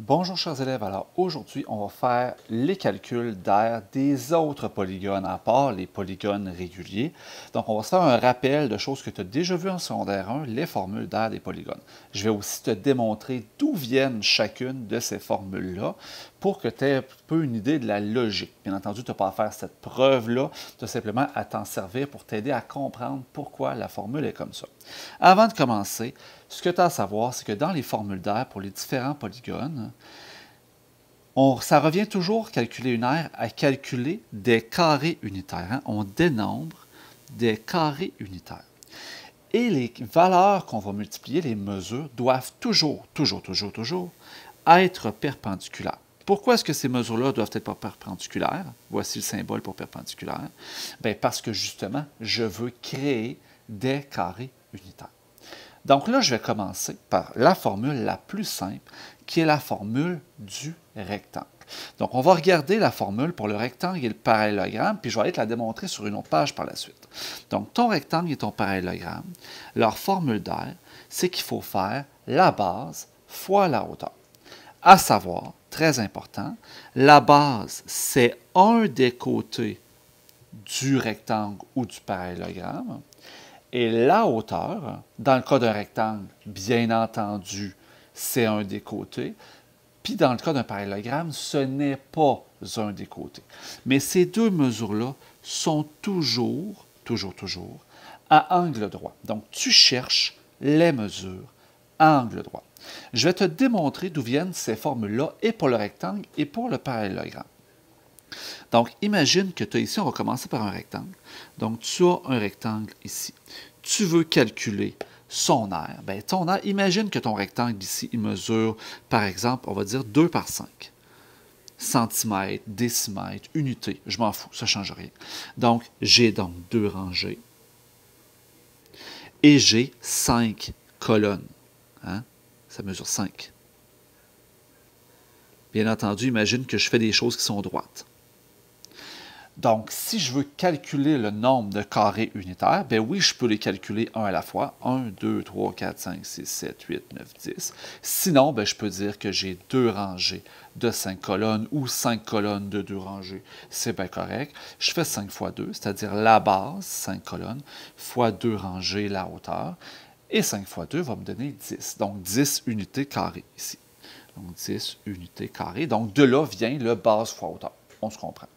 Bonjour chers élèves, alors aujourd'hui on va faire les calculs d'aire des autres polygones à part les polygones réguliers. Donc on va se faire un rappel de choses que tu as déjà vues en secondaire 1, les formules d'aire des polygones. Je vais aussi te démontrer d'où viennent chacune de ces formules-là pour que tu aies un peu une idée de la logique. Bien entendu, tu n'as pas à faire cette preuve-là, tu as simplement à t'en servir pour t'aider à comprendre pourquoi la formule est comme ça. Avant de commencer, ce que tu as à savoir, c'est que dans les formules d'aire pour les différents polygones, ça revient toujours calculer une aire à calculer des carrés unitaires. Hein? On dénombre des carrés unitaires. Et les valeurs qu'on va multiplier, les mesures, doivent toujours être perpendiculaires. Pourquoi est-ce que ces mesures-là doivent être perpendiculaires? Voici le symbole pour perpendiculaire. Bien, parce que justement, je veux créer des carrés unitaires. Donc là, je vais commencer par la formule la plus simple, qui est la formule du rectangle. Donc, on va regarder la formule pour le rectangle et le parallélogramme, puis je vais aller te la démontrer sur une autre page par la suite. Donc, ton rectangle et ton parallélogramme, leur formule d'aire, c'est qu'il faut faire la base fois la hauteur. À savoir, très important, la base, c'est un des côtés du rectangle ou du parallélogramme. Et la hauteur, dans le cas d'un rectangle, bien entendu, c'est un des côtés. Puis dans le cas d'un parallélogramme, ce n'est pas un des côtés. Mais ces deux mesures-là sont toujours à angle droit. Donc, tu cherches les mesures à angle droit. Je vais te démontrer d'où viennent ces formules-là, et pour le rectangle et pour le parallélogramme. Donc, imagine que tu as ici, on va commencer par un rectangle. Donc, tu as un rectangle ici. Tu veux calculer son aire. Bien, ton aire, imagine que ton rectangle ici, il mesure, par exemple, on va dire 2 par 5. Centimètres, décimètres, unités, je m'en fous, ça ne change rien. Donc, j'ai donc 2 rangées et j'ai 5 colonnes. Hein? Ça mesure 5. Bien entendu, imagine que je fais des choses qui sont droites. Donc, si je veux calculer le nombre de carrés unitaires, bien oui, je peux les calculer un à la fois. 1, 2, 3, 4, 5, 6, 7, 8, 9, 10. Sinon, bien, je peux dire que j'ai 2 rangées de 5 colonnes ou 5 colonnes de 2 rangées. C'est bien correct. Je fais 5 fois 2, c'est-à-dire la base, 5 colonnes, fois 2 rangées, la hauteur. Et 5 fois 2 va me donner 10. Donc, 10 unités carrées ici. Donc, 10 unités carrées. Donc, de là vient le base fois hauteur. On se comprend.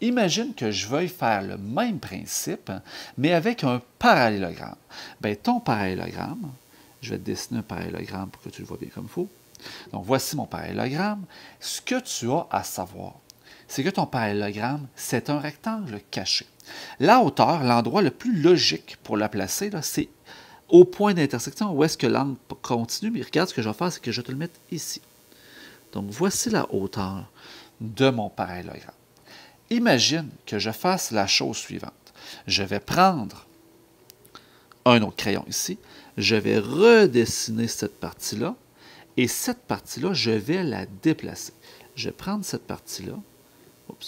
Imagine que je veuille faire le même principe, mais avec un parallélogramme. Bien, ton parallélogramme, je vais te dessiner un parallélogramme pour que tu le vois bien comme il faut. Donc, voici mon parallélogramme. Ce que tu as à savoir, c'est que ton parallélogramme, c'est un rectangle caché. La hauteur, l'endroit le plus logique pour la placer, c'est au point d'intersection où est-ce que l'angle continue. Mais regarde, ce que je vais faire, c'est que je vais te le mettre ici. Donc, voici la hauteur de mon parallélogramme. Imagine que je fasse la chose suivante. Je vais prendre un autre crayon ici, je vais redessiner cette partie-là, et cette partie-là, je vais la déplacer. Je vais prendre cette partie-là,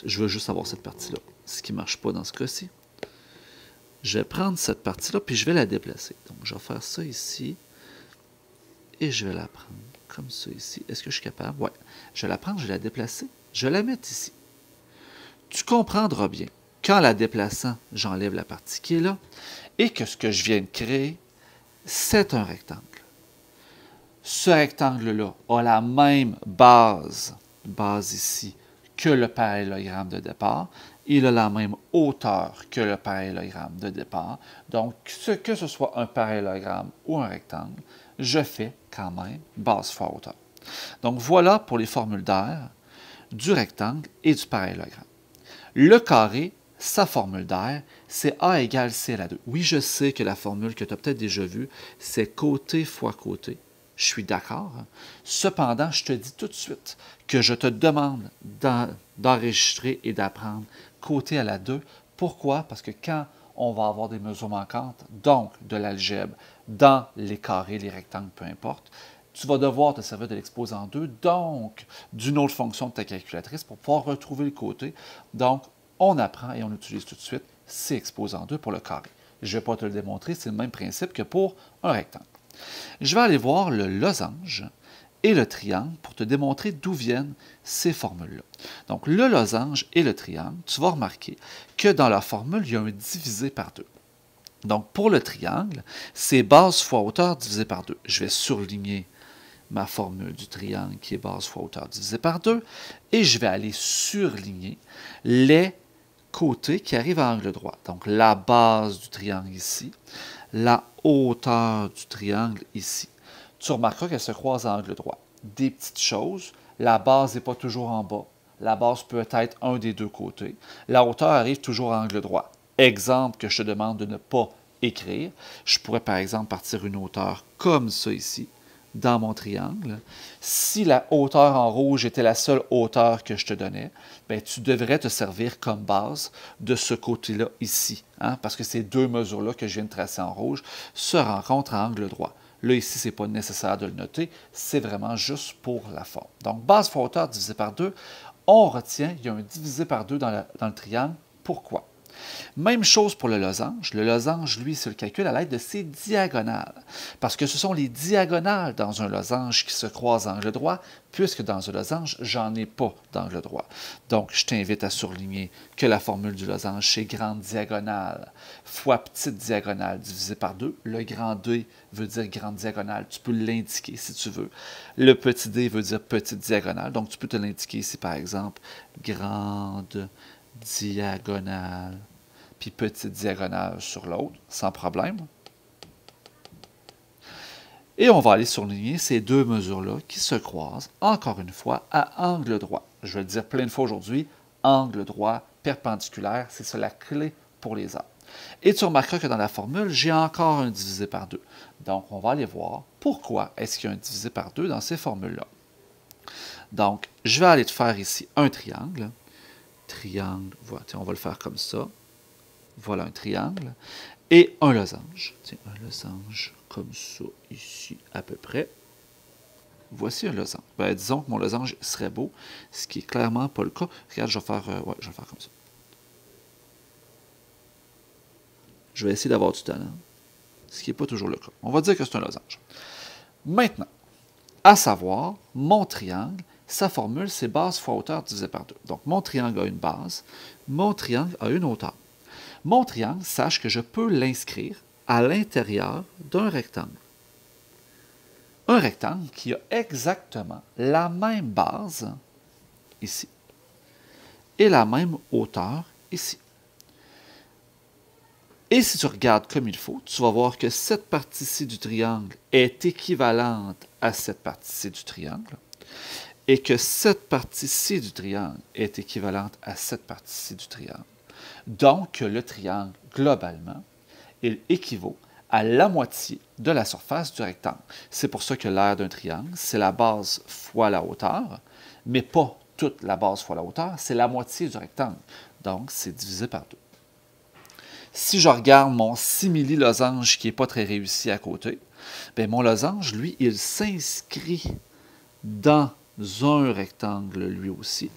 je veux juste avoir cette partie-là, ce qui ne marche pas dans ce cas-ci. Je vais prendre cette partie-là, puis je vais la déplacer. Donc, je vais faire ça ici, et je vais la prendre comme ça ici. Est-ce que je suis capable? Oui. Je vais la prendre, je vais la déplacer, je vais la mettre ici. Tu comprendras bien qu'en la déplaçant, j'enlève la partie qui est là et que ce que je viens de créer, c'est un rectangle. Ce rectangle-là a la même base ici, que le parallélogramme de départ. Il a la même hauteur que le parallélogramme de départ. Donc, que ce soit un parallélogramme ou un rectangle, je fais quand même base fois hauteur. Donc, voilà pour les formules d'aire du rectangle et du parallélogramme. Le carré, sa formule d'aire, c'est A égale C à la 2. Oui, je sais que la formule que tu as peut-être déjà vue, c'est côté fois côté. Je suis d'accord. Cependant, je te dis tout de suite que je te demande d'enregistrer et d'apprendre côté à la 2. Pourquoi? Parce que quand on va avoir des mesures manquantes, donc de l'algèbre, dans les carrés, les rectangles, peu importe, tu vas devoir te servir de l'exposant 2, donc d'une autre fonction de ta calculatrice pour pouvoir retrouver le côté. Donc, on apprend et on utilise tout de suite C exposant 2 pour le carré. Je ne vais pas te le démontrer, c'est le même principe que pour un rectangle. Je vais aller voir le losange et le triangle pour te démontrer d'où viennent ces formules-là. Donc, le losange et le triangle, tu vas remarquer que dans la formule, il y a un divisé par 2. Donc, pour le triangle, c'est base fois hauteur divisé par 2. Je vais surligner ma formule du triangle qui est base fois hauteur divisé par 2 et je vais aller surligner les côtés qui arrivent à angle droit. Donc, la base du triangle ici, la hauteur du triangle ici. Tu remarqueras qu'elle se croise à angle droit. Des petites choses, la base n'est pas toujours en bas. La base peut être un des deux côtés. La hauteur arrive toujours à angle droit. Exemple que je te demande de ne pas écrire. Je pourrais par exemple partir une hauteur comme ça ici, dans mon triangle. Si la hauteur en rouge était la seule hauteur que je te donnais, bien, tu devrais te servir comme base de ce côté-là ici, hein, parce que ces deux mesures-là que je viens de tracer en rouge se rencontrent à angle droit. Là, ici, ce n'est pas nécessaire de le noter, c'est vraiment juste pour la forme. Donc, base fois hauteur divisé par 2, on retient, il y a un divisé par 2 dans le triangle. Pourquoi? Même chose pour le losange. Le losange, lui, se le calcule à l'aide de ses diagonales. Parce que ce sont les diagonales dans un losange qui se croisent à angle droit, puisque dans un losange, j'en ai pas d'angle droit. Donc, je t'invite à surligner que la formule du losange, c'est grande diagonale fois petite diagonale divisé par 2. Le grand D veut dire grande diagonale. Tu peux l'indiquer si tu veux. Le petit d veut dire petite diagonale. Donc, tu peux te l'indiquer ici, par exemple, grande diagonale, puis petite diagonale sur l'autre, sans problème. Et on va aller surligner ces deux mesures-là qui se croisent, encore une fois, à angle droit. Je vais le dire plein de fois aujourd'hui, angle droit, perpendiculaire, c'est ça la clé pour les arbres. Et tu remarqueras que dans la formule, j'ai encore un divisé par 2. Donc, on va aller voir pourquoi est-ce qu'il y a un divisé par 2 dans ces formules-là. Donc, je vais aller te faire ici un triangle. Triangle, voilà, on va le faire comme ça. Voilà un triangle. Et un losange. Tiens, un losange comme ça, ici, à peu près. Voici un losange. Ben, disons que mon losange serait beau, ce qui n'est clairement pas le cas. Regarde, je vais faire, ouais, je vais le faire comme ça. Je vais essayer d'avoir du talent, ce qui n'est pas toujours le cas. On va dire que c'est un losange. Maintenant, à savoir, mon triangle, sa formule, c'est base fois hauteur divisé par 2. Donc, mon triangle a une base, mon triangle a une hauteur. Mon triangle, sache que je peux l'inscrire à l'intérieur d'un rectangle. Un rectangle qui a exactement la même base, ici, et la même hauteur, ici. Et si tu regardes comme il faut, tu vas voir que cette partie-ci du triangle est équivalente à cette partie-ci du triangle, et que cette partie-ci du triangle est équivalente à cette partie-ci du triangle. Donc, le triangle, globalement, il équivaut à la moitié de la surface du rectangle. C'est pour ça que l'aire d'un triangle, c'est la base fois la hauteur, mais pas toute la base fois la hauteur, c'est la moitié du rectangle. Donc, c'est divisé par 2. Si je regarde mon simili-losange qui n'est pas très réussi à côté, bien, mon losange, lui, il s'inscrit dans un rectangle lui aussi.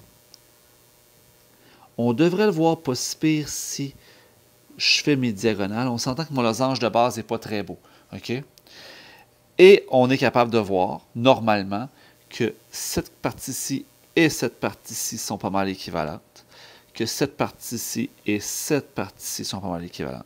On devrait le voir pas si pire si je fais mes diagonales. On s'entend que mon losange de base n'est pas très beau. Okay? Et on est capable de voir, normalement, que cette partie-ci et cette partie-ci sont pas mal équivalentes. Que cette partie-ci et cette partie-ci sont pas mal équivalentes.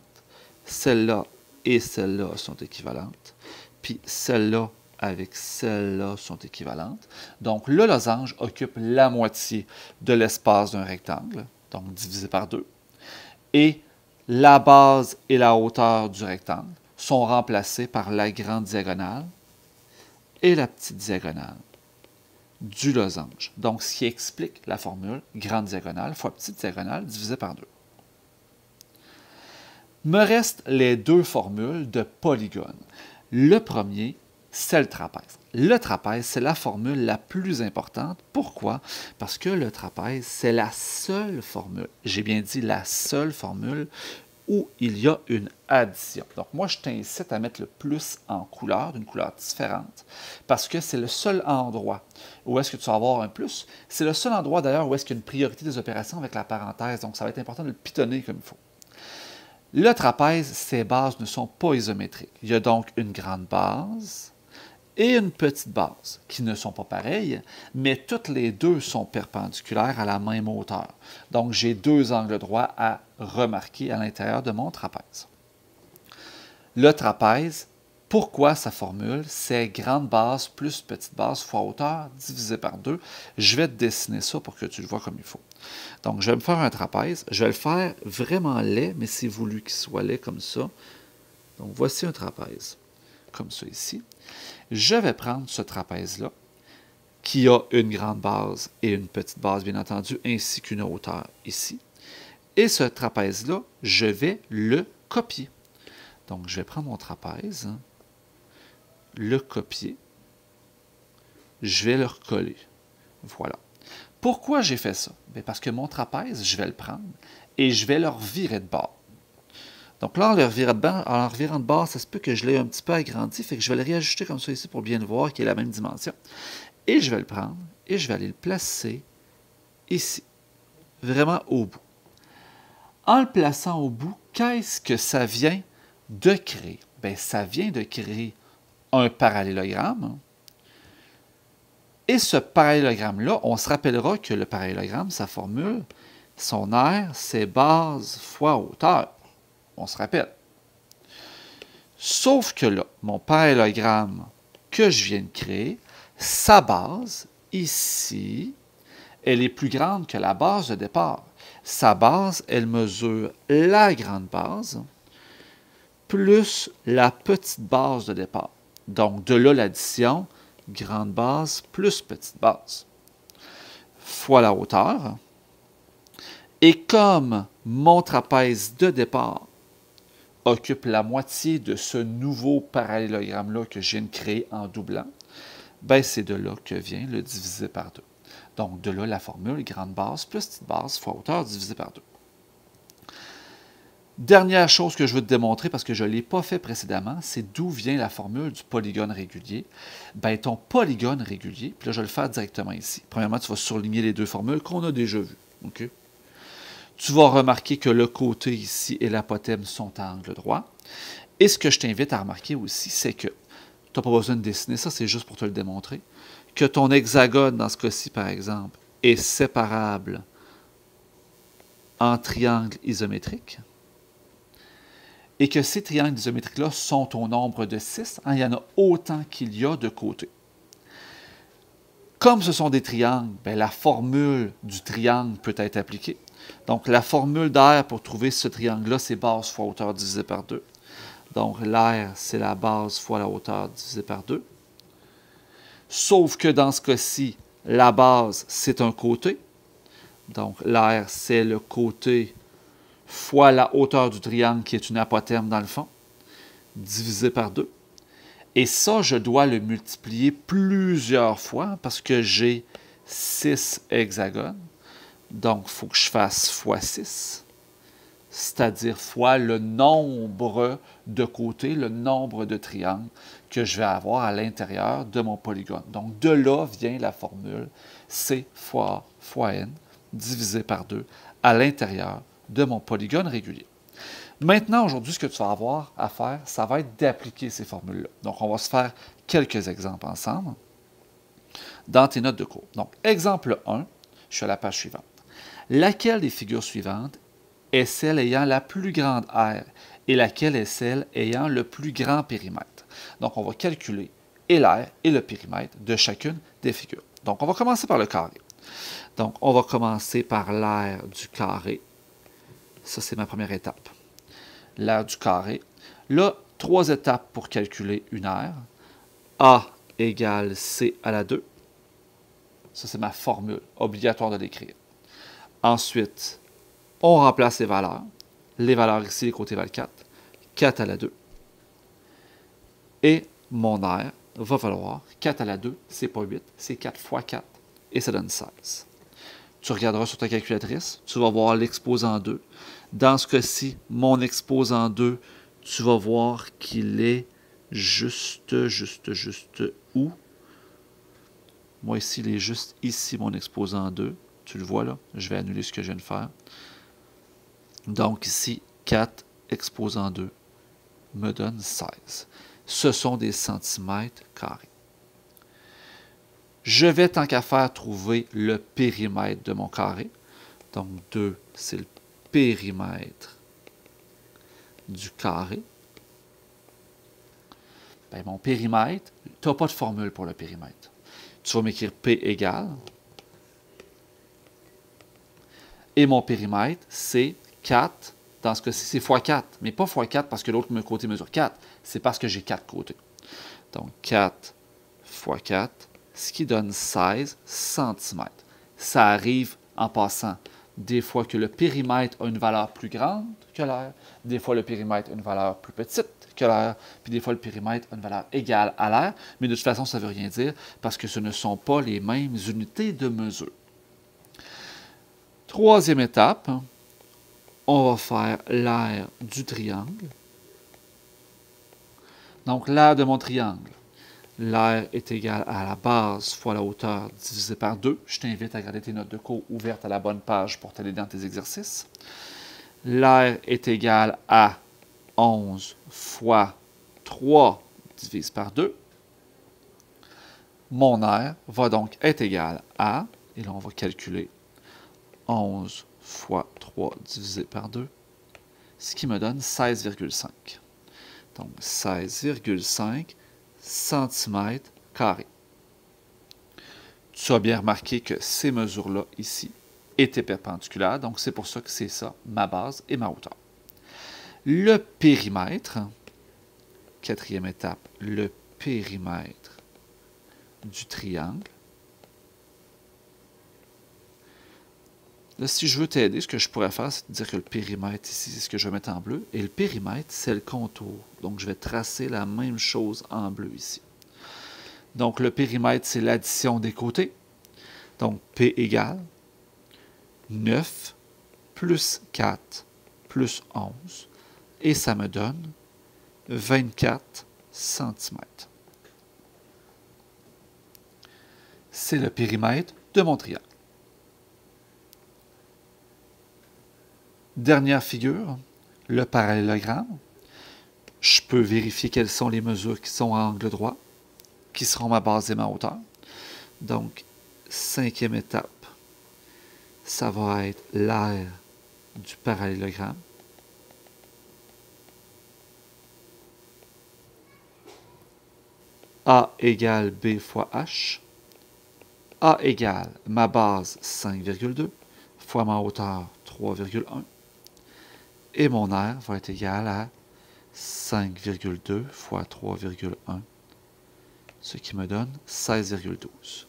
Celle-là et celle-là sont équivalentes. Puis celle-là avec celle-là sont équivalentes. Donc, le losange occupe la moitié de l'espace d'un rectangle, donc divisé par 2. Et la base et la hauteur du rectangle sont remplacées par la grande diagonale et la petite diagonale du losange. Donc, ce qui explique la formule grande diagonale fois petite diagonale divisé par 2. Me restent les deux formules de polygone. Le premier, c'est le trapèze. Le trapèze, c'est la formule la plus importante. Pourquoi? Parce que le trapèze, c'est la seule formule, j'ai bien dit la seule formule, où il y a une addition. Donc, moi, je t'incite à mettre le plus en couleur, d'une couleur différente, parce que c'est le seul endroit où est-ce que tu vas avoir un plus. C'est le seul endroit, d'ailleurs, où est-ce qu'il y a une priorité des opérations avec la parenthèse. Donc, ça va être important de le pitonner comme il faut. Le trapèze, ses bases ne sont pas isométriques. Il y a donc une grande base et une petite base, qui ne sont pas pareilles, mais toutes les deux sont perpendiculaires à la même hauteur. Donc, j'ai deux angles droits à remarquer à l'intérieur de mon trapèze. Le trapèze, pourquoi sa formule? C'est grande base plus petite base fois hauteur divisé par 2. Je vais te dessiner ça pour que tu le vois comme il faut. Donc, je vais me faire un trapèze. Je vais le faire vraiment laid, mais c'est voulu qu'il soit laid comme ça. Donc, voici un trapèze, comme ça ici. Je vais prendre ce trapèze-là, qui a une grande base et une petite base, bien entendu, ainsi qu'une hauteur ici. Et ce trapèze-là, je vais le copier. Donc, je vais prendre mon trapèze, le copier, je vais le recoller. Voilà. Pourquoi j'ai fait ça? Bien, parce que mon trapèze, je vais le prendre et je vais le revirer de bord. Donc là, en le revirant de bord, ça se peut que je l'ai un petit peu agrandi, fait que je vais le réajuster comme ça ici pour bien le voir, qu'il est la même dimension. Et je vais le prendre et je vais aller le placer ici, vraiment au bout. En le plaçant au bout, qu'est-ce que ça vient de créer? Bien, ça vient de créer un parallélogramme. Et ce parallélogramme-là, on se rappellera que le parallélogramme, sa formule, son R, c'est base fois hauteur. On se rappelle. Sauf que là, mon parallélogramme que je viens de créer, sa base, ici, elle est plus grande que la base de départ. Sa base, elle mesure la grande base plus la petite base de départ. Donc, de là, l'addition, grande base plus petite base, fois la hauteur. Et comme mon trapèze de départ occupe la moitié de ce nouveau parallélogramme-là que je viens de créer en doublant, ben c'est de là que vient le divisé par 2. Donc, de là, la formule grande base plus petite base fois hauteur divisé par 2. Dernière chose que je veux te démontrer, parce que je ne l'ai pas fait précédemment, c'est d'où vient la formule du polygone régulier. Ben, ton polygone régulier, puis là, je vais le faire directement ici. Premièrement, tu vas surligner les deux formules qu'on a déjà vues. Okay? Tu vas remarquer que le côté ici et l'apothème sont à angle droit. Et ce que je t'invite à remarquer aussi, c'est que tu n'as pas besoin de dessiner ça, c'est juste pour te le démontrer, que ton hexagone, dans ce cas-ci, par exemple, est séparable en triangle isométrique. Et que ces triangles isométriques-là sont au nombre de 6. Il y en a autant qu'il y a de côtés. Comme ce sont des triangles, bien, la formule du triangle peut être appliquée. Donc, la formule d'R pour trouver ce triangle-là, c'est base fois hauteur divisé par 2. Donc, l'R, c'est la base fois la hauteur divisé par 2. Sauf que dans ce cas-ci, la base, c'est un côté. Donc, l'R, c'est le côté fois la hauteur du triangle, qui est une apothème dans le fond, divisé par 2. Et ça, je dois le multiplier plusieurs fois parce que j'ai 6 hexagones. Donc, il faut que je fasse fois 6, c'est-à-dire fois le nombre de côtés, le nombre de triangles que je vais avoir à l'intérieur de mon polygone. Donc, de là vient la formule C fois A fois N divisé par 2 à l'intérieur de mon polygone régulier. Maintenant, aujourd'hui, ce que tu vas avoir à faire, ça va être d'appliquer ces formules-là. Donc, on va se faire quelques exemples ensemble dans tes notes de cours. Donc, exemple 1, je suis à la page suivante. Laquelle des figures suivantes est celle ayant la plus grande R et laquelle est celle ayant le plus grand périmètre? Donc, on va calculer et l'aire et le périmètre de chacune des figures. Donc, on va commencer par le carré. Donc, on va commencer par l'aire du carré. Ça, c'est ma première étape. L'aire du carré. Là, 3 étapes pour calculer une aire. A égale C à la 2. Ça, c'est ma formule, obligatoire de l'écrire. Ensuite, on remplace les valeurs. Les valeurs ici, les côtés valent 4. 4 à la 2. Et mon aire va valoir 4 à la 2, c'est pas 8, c'est 4 fois 4. Et ça donne 16. Tu regarderas sur ta calculatrice, tu vas voir l'exposant 2. Dans ce cas-ci, mon exposant 2, tu vas voir qu'il est juste où? Moi ici, il est juste ici, mon exposant 2. Tu le vois là, je vais annuler ce que je viens de faire. Donc ici, 4 exposant 2 me donne 16. Ce sont des centimètres carrés. Je vais, tant qu'à faire, trouver le périmètre de mon carré. Donc, 2, c'est le périmètre du carré. Bien, mon périmètre, tu n'as pas de formule pour le périmètre. Tu vas m'écrire P égale. Et mon périmètre, c'est 4. Dans ce cas-ci, c'est x 4. Mais pas x 4 parce que l'autre côté mesure 4. C'est parce que j'ai 4 côtés. Donc, 4 x 4, ce qui donne 16 cm. Ça arrive en passant des fois que le périmètre a une valeur plus grande que l'air, des fois le périmètre a une valeur plus petite que l'air, puis des fois le périmètre a une valeur égale à l'air, mais de toute façon, ça ne veut rien dire parce que ce ne sont pas les mêmes unités de mesure. Troisième étape, on va faire l'aire du triangle. Donc, l'aire de mon triangle, l'aire est égal à la base fois la hauteur divisé par 2. Je t'invite à garder tes notes de cours ouvertes à la bonne page pour t'aider dans tes exercices. L'aire est égal à 11 fois 3 divisé par 2. Mon aire va donc être égal à, et là on va calculer 11 fois 3 divisé par 2, ce qui me donne 16,5. Donc 16,5 cm². Tu as bien remarqué que ces mesures-là, ici, étaient perpendiculaires, donc c'est pour ça que c'est ça, ma base et ma hauteur. Le périmètre, quatrième étape, le périmètre du triangle. Là, si je veux t'aider, ce que je pourrais faire, c'est de dire que le périmètre ici, c'est ce que je vais mettre en bleu, et le périmètre, c'est le contour. Donc, je vais tracer la même chose en bleu ici. Donc, le périmètre, c'est l'addition des côtés. Donc, P égale 9 plus 4 plus 11. Et ça me donne 24 cm. C'est le périmètre de mon triangle. Dernière figure, le parallélogramme. Je peux vérifier quelles sont les mesures qui sont à angle droit, qui seront ma base et ma hauteur. Donc, cinquième étape, ça va être l'aire du parallélogramme. A égale B fois H. A égale ma base 5,2 fois ma hauteur 3,1. Et mon aire va être égal à 5,2 fois 3,1, ce qui me donne 16,12.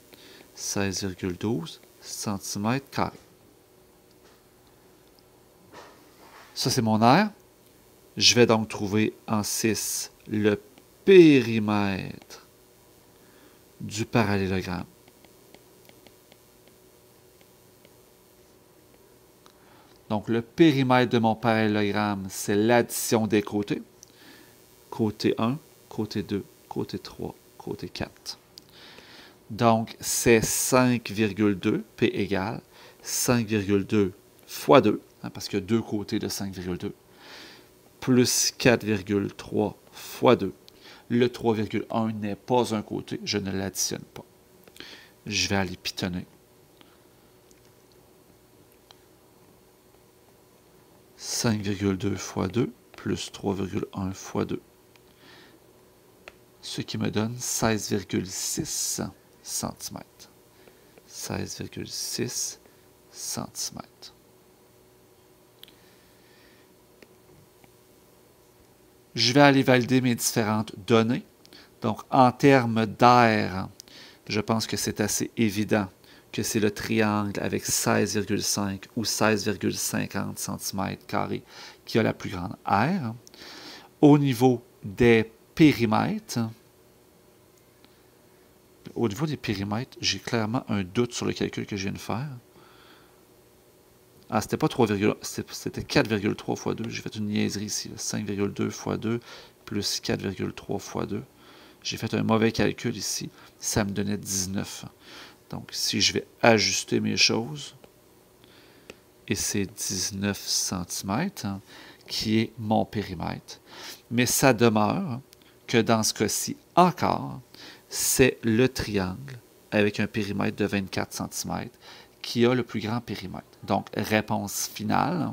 16,12 cm². Ça, c'est mon aire. Je vais donc trouver en 6 le périmètre du parallélogramme. Donc, le périmètre de mon parallélogramme, c'est l'addition des côtés. Côté 1, côté 2, côté 3, côté 4. Donc, c'est 5,2, P égale 5,2 fois 2, hein, parce qu'il y a deux côtés de 5,2, plus 4,3 fois 2. Le 3,1 n'est pas un côté, je ne l'additionne pas. Je vais aller pitonner. 5,2 fois 2 plus 3,1 fois 2, ce qui me donne 16,6 cm. 16,6 cm. Je vais aller valider mes différentes données. Donc, en termes d'aire, je pense que c'est assez évident que c'est le triangle avec 16,5 ou 16,50 cm² qui a la plus grande aire. Au niveau des périmètres, j'ai clairement un doute sur le calcul que je viens de faire. Ah, c'était pas 3, c'était 4,3 fois 2. J'ai fait une niaiserie ici. 5,2 fois 2 plus 4,3 fois 2. J'ai fait un mauvais calcul ici. Ça me donnait 19. Donc, si je vais ajuster mes choses, et c'est 19 cm, hein, qui est mon périmètre. Mais ça demeure que dans ce cas-ci, encore, c'est le triangle avec un périmètre de 24 cm qui a le plus grand périmètre. Donc, réponse finale,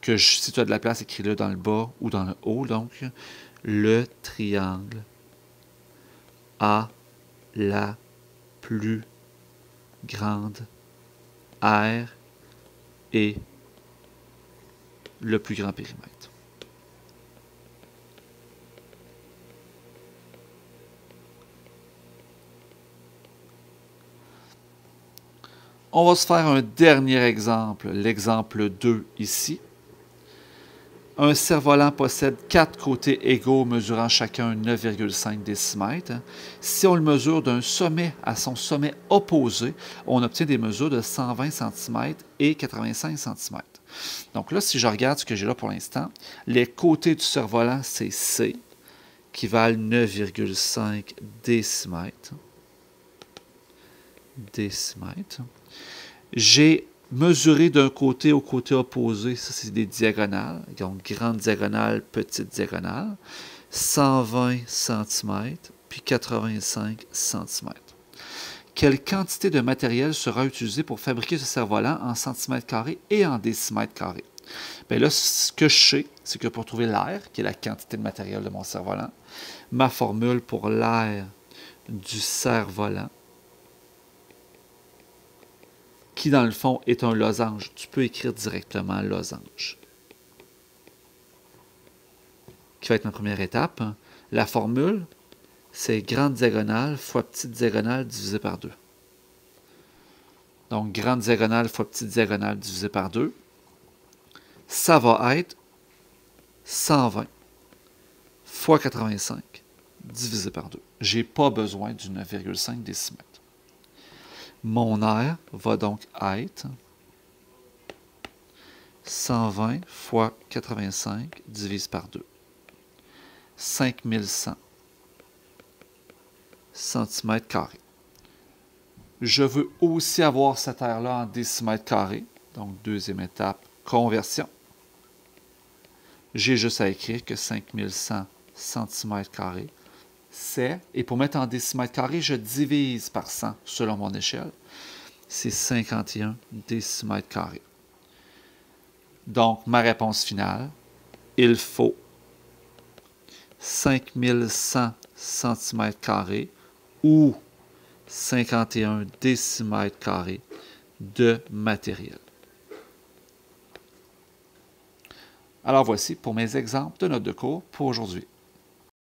si tu as de la place, écris-le dans le bas ou dans le haut. Donc, le triangle a la plus grande aire et le plus grand périmètre. On va se faire un dernier exemple, l'exemple 2 ici. Un cerf-volant possède 4 côtés égaux mesurant chacun 9,5 décimètres. Si on le mesure d'un sommet à son sommet opposé, on obtient des mesures de 120 cm et 85 cm. Donc là, si je regarde ce que j'ai là pour l'instant, les côtés du cerf-volant, c'est C, qui valent 9,5 décimètres. J'ai mesuré d'un côté au côté opposé, ça c'est des diagonales, donc grande diagonale, petite diagonale, 120 cm puis 85 cm. Quelle quantité de matériel sera utilisée pour fabriquer ce cerf-volant en centimètres carrés et en décimètres carrés? Bien là, ce que je sais, c'est que pour trouver l'air, qui est la quantité de matériel de mon cerf-volant, ma formule pour l'air du cerf-volant, qui dans le fond est un losange. Tu peux écrire directement losange. Qui va être ma première étape. La formule, c'est grande diagonale fois petite diagonale divisé par 2. Donc, grande diagonale fois petite diagonale divisé par 2. Ça va être 120 fois 85 divisé par 2. Je n'ai pas besoin du 9,5 décimètres. Mon air va donc être 120 fois 85 divisé par 2. 5100 cm². Je veux aussi avoir cet air-là en décimètres carrés. Donc, deuxième étape, conversion. J'ai juste à écrire que 5100 cm², c'est, et pour mettre en décimètres carrés, je divise par 100 selon mon échelle. C'est 51 décimètres². Donc, ma réponse finale, il faut 5100 cm² ou 51 décimètres² de matériel. Alors voici pour mes exemples de notes de cours pour aujourd'hui.